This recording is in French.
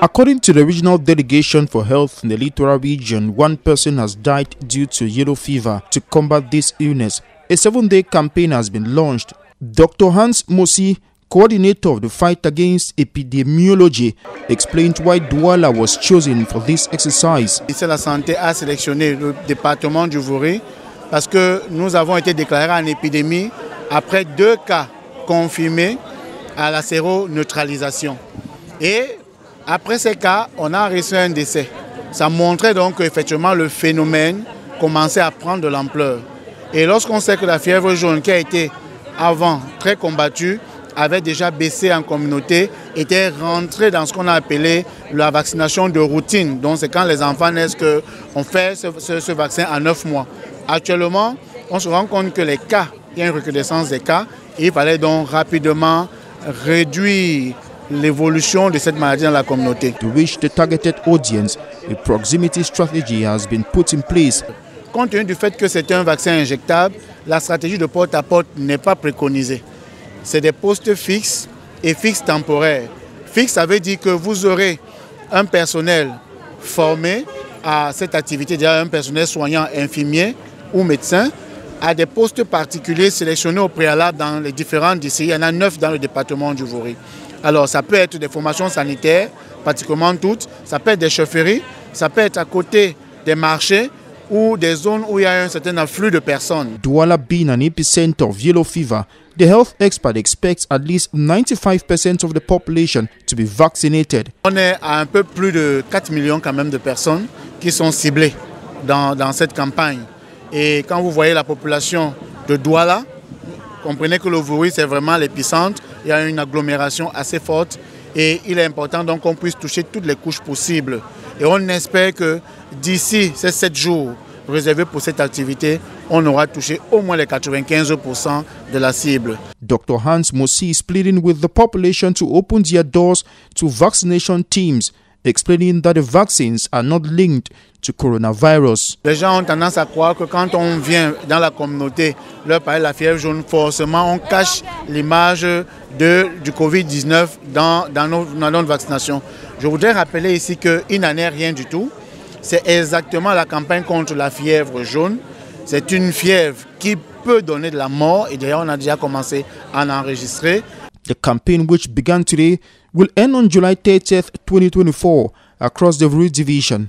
According to the regional delegation for health in the Littoral region, one person has died due to yellow fever. To combat this illness, a 7-day campaign has been launched. Dr. Hans Mosi, coordinator of the fight against épidémiologie, explained why Douala was chosen for this exercise. Le ministère de la Santé a sélectionné le département du Vouri parce que nous avons été déclarés en épidémie après 2 cas confirmés à la séroneutralisation. Et après ces cas, on a reçu un décès. Ça montrait donc qu'effectivement le phénomène commençait à prendre de l'ampleur. Et lorsqu'on sait que la fièvre jaune, qui a été avant très combattue, avait déjà baissé en communauté, était rentrée dans ce qu'on a appelé la vaccination de routine. Donc c'est quand les enfants naissent qu'on fait ce vaccin à 9 mois. Actuellement, on se rend compte que les cas, il y a une recrudescence des cas, et il fallait donc rapidement réduire l'évolution de cette maladie dans la communauté. To reach the targeted audience, a proximity strategy has been put in place. Compte tenu du fait que c'est un vaccin injectable, la stratégie de porte-à-porte n'est pas préconisée. C'est des postes fixes et fixes temporaires. Fixe, ça veut dire que vous aurez un personnel formé à cette activité, déjà un personnel soignant, infirmier ou médecin, à des postes particuliers sélectionnés au préalable dans les différents districts. Il y en a 9 dans le département du Vouri. Alors ça peut être des formations sanitaires, pratiquement toutes, ça peut être des chaufferies, ça peut être à côté des marchés ou des zones où il y a un certain afflux de personnes. Douala being an epicenter of yellow fever, the health expert expects at least 95% of the population to be vaccinated. On est à un peu plus de 4 millions quand même de personnes qui sont ciblées dans cette campagne. Et quand vous voyez la population de Douala, comprenez que le Vouri c'est vraiment l'épicentre. Il y a une agglomération assez forte et il est important donc qu'on puisse toucher toutes les couches possibles. Et on espère que d'ici ces 7 jours réservés pour cette activité, on aura touché au moins les 95% de la cible. Dr. Hans Mosi is pleading with the population to open their doors to vaccination teams, explaining that the vaccines are not linked to coronavirus. Les gens ont tendance à croire que quand on vient dans la communauté, leur parler de la fièvre jaune, forcément on cache l'image du Covid-19 dans notre vaccination. Je voudrais rappeler ici qu'il n'en est rien du tout. C'est exactement la campagne contre la fièvre jaune. C'est une fièvre qui peut donner de la mort et d'ailleurs on a déjà commencé à en enregistrer. The campaign, which began today, will end on July 30th, 2024 across the Vouri division.